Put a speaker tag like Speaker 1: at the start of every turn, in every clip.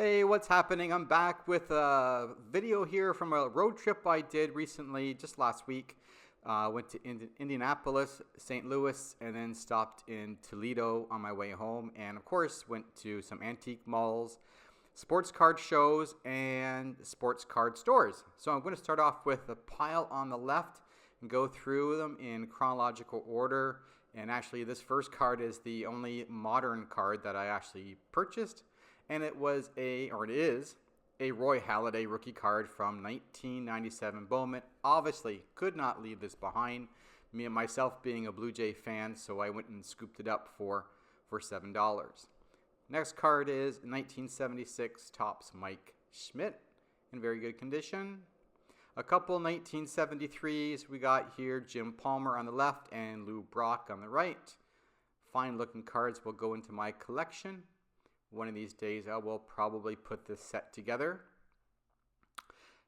Speaker 1: Hey, what's happening? I'm back with a video here from a road trip I did recently, just last week. Went to Indianapolis, St. Louis, and then stopped in Toledo on my way home. And of course, went to some antique malls, sports card shows, and sports card stores. So I'm going to start off with a pile on the left and go through them in chronological order. And actually, this first card is the only modern card that I actually purchased. And it is a Roy Halladay rookie card from 1997 Bowman. Obviously, could not leave this behind. Me and myself being a Blue Jay fan, so I went and scooped it up for $7. Next card is 1976 Topps Mike Schmidt in very good condition. A couple 1973s we got here, Jim Palmer on the left and Lou Brock on the right. Fine looking cards will go into my collection. One of these days I will probably put this set together.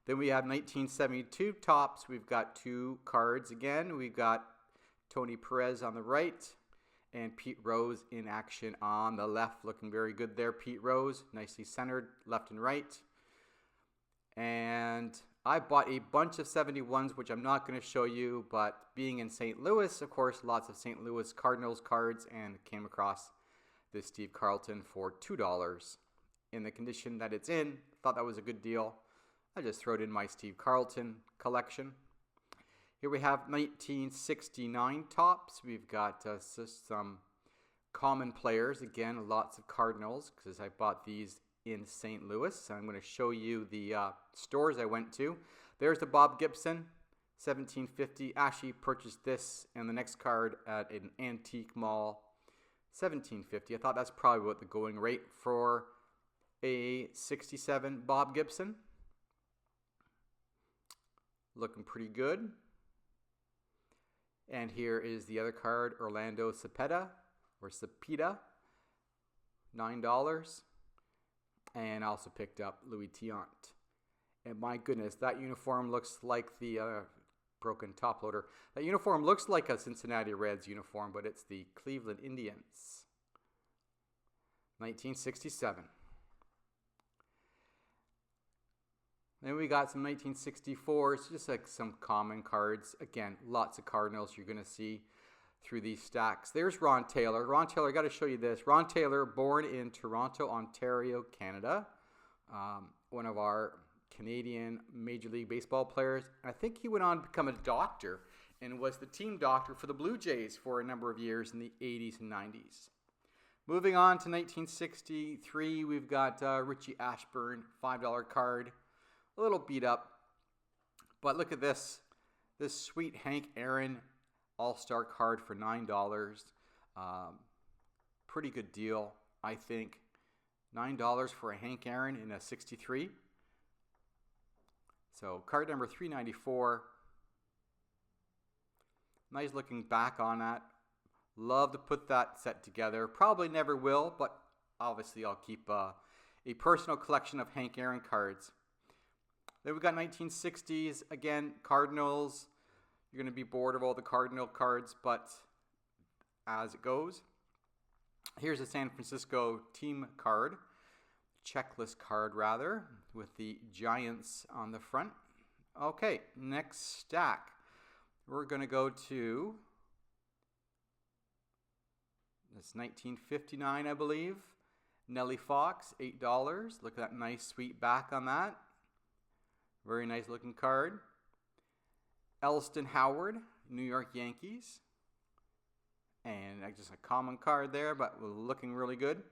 Speaker 1: Then we have 1972 Topps. We've got two cards again. We've got Tony Perez on the right and Pete Rose in action on the left. Looking very good there, Pete Rose. Nicely centered left and right. And I bought a bunch of 71s, which I'm not going to show you, but being in St. Louis, of course, lots of St. Louis Cardinals cards, and came across this Steve Carlton for $2 in the condition that it's in. Thought that was a good deal. I just throw it in my Steve Carlton collection. Here we have 1969 Topps. We've got some common players. Again, lots of Cardinals because I bought these in St. Louis. So I'm going to show you the stores I went to. There's the Bob Gibson, 1750. Actually purchased this and the next card at an antique mall. 1750. I thought that's probably what the going rate for a 67 Bob Gibson. Looking pretty good. And here is the other card, Orlando Cepeda, or Cepeda, $9. And I also picked up Louis Tiant. And my goodness, that uniform looks like the broken top loader. That uniform looks like a Cincinnati Reds uniform, but it's the Cleveland Indians. 1967. Then we got some 1964s, just like some common cards. Again, lots of Cardinals you're going to see through these stacks. There's Ron Taylor. Ron Taylor, I got to show you this. Ron Taylor, born in Toronto, Ontario, Canada. One of our Canadian Major League Baseball players. I think he went on to become a doctor and was the team doctor for the Blue Jays for a number of years in the 80s and 90s. Moving on to 1963, we've got Richie Ashburn, $5 card. A little beat up, but look at this. This sweet Hank Aaron All-Star card for $9. Pretty good deal, I think. $9 for a Hank Aaron in a 63. So card number 394. Nice looking back on that. Love to put that set together. Probably never will, but obviously I'll keep a personal collection of Hank Aaron cards. Then we got 1960s. Again, Cardinals. You're going to be bored of all the Cardinal cards, but as it goes. Here's a San Francisco team card. Checklist card rather, with the Giants on the front. Okay, next stack. We're going to go to this 1959, I believe. Nellie Fox, $8. Look at that nice sweet back on that. Very nice looking card. Elston Howard, New York Yankees. And just a common card there, but looking really good.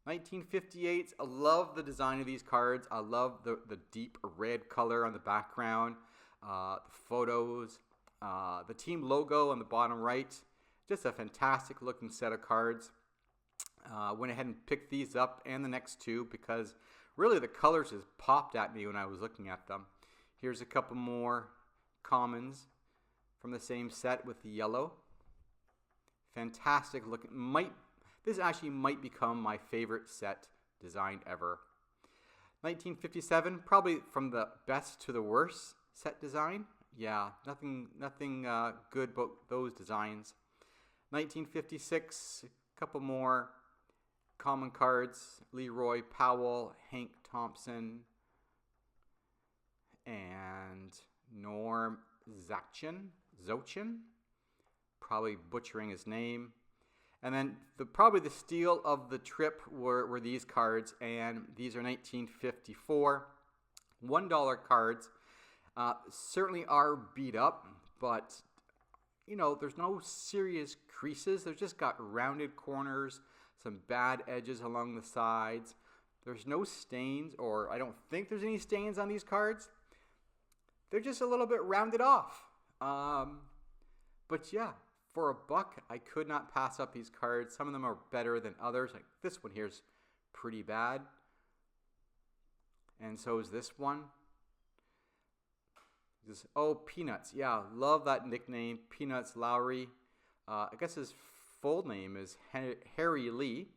Speaker 1: 1958s, I love the design of these cards. I love the deep red color on the background, the photos, the team logo on the bottom right. Just a fantastic looking set of cards. Went ahead and picked these up and the next two because really the colors just popped at me when I was looking at them. Here's a couple more commons from the same set with the yellow. Fantastic looking. This actually might become my favorite set designed ever. 1957, probably from the best to the worst set design. Yeah, nothing good about those designs. 1956, a couple more common cards, Leroy Powell, Hank Thompson, and Norm Zochin, probably butchering his name. And then probably the steal of the trip were these cards, and these are 1954 $1 cards. Certainly are beat up, but you know, there's no serious creases. They've just got rounded corners, some bad edges along the sides. There's no stains, or I don't think there's any stains on these cards. They're just a little bit rounded off. But yeah, for $1, I could not pass up these cards. Some of them are better than others. Like this one here's pretty bad. And so is this one. Peanuts. Yeah, love that nickname, Peanuts Lowry. I guess his full name is Harry Lee.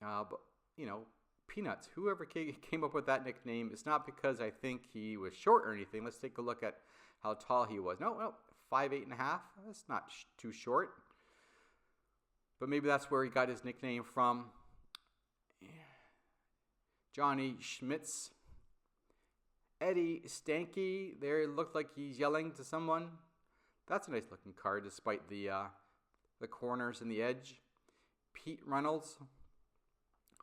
Speaker 1: But, you know, Peanuts. Whoever came up with that nickname, it's not because I think he was short or anything. Let's take a look at how tall he was. No, 5'8.5". That's not too short. But maybe that's where he got his nickname from. Johnny Schmitz. Eddie Stanky, there it looked like he's yelling to someone. That's a nice looking card despite the corners and the edge. Pete Reynolds,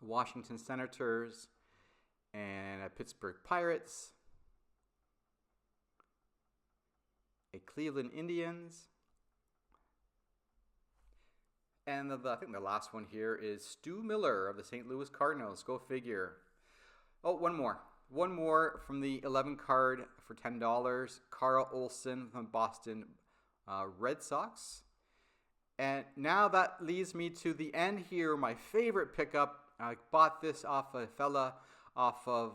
Speaker 1: Washington Senators, and Pittsburgh Pirates. A Cleveland Indians. And I think the last one here is Stu Miller of the St. Louis Cardinals. Go figure. Oh, one more. One more from the 11 card for $10. Carl Olson from Boston Red Sox. And now that leads me to the end here. My favorite pickup. I bought this off a fella off of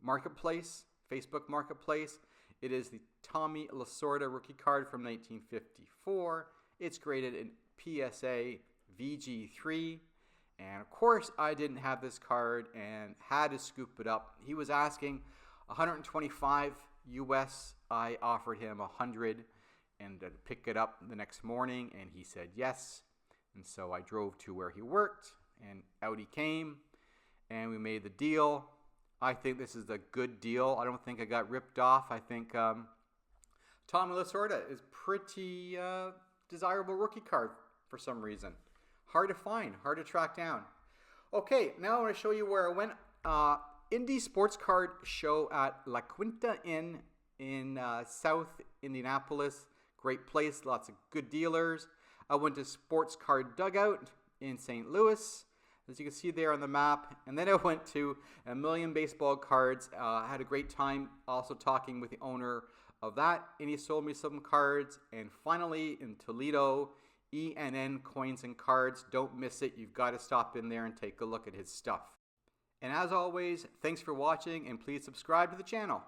Speaker 1: Marketplace, Facebook Marketplace. It is the Tommy Lasorda rookie card from 1954. It's graded in PSA VG3. And of course, I didn't have this card and had to scoop it up. He was asking $125 US. I offered him $100 and to pick it up the next morning, and he said yes. And so I drove to where he worked, and out he came, and we made the deal. I think this is a good deal. I don't think I got ripped off. I think Tommy Lasorda is pretty desirable rookie card for some reason. Hard to find, hard to track down. Okay, now I want to show you where I went. Indie Sports Card Show at La Quinta Inn in South Indianapolis. Great place, lots of good dealers. I went to Sports Card Dugout in St. Louis, as you can see there on the map. And then I went to A Million Baseball Cards. I had a great time also talking with the owner of that, and he sold me some cards. And finally, in Toledo, ENN Coins and Cards. Don't miss it. You've got to stop in there and take a look at his stuff. And as always, thanks for watching, and please subscribe to the channel.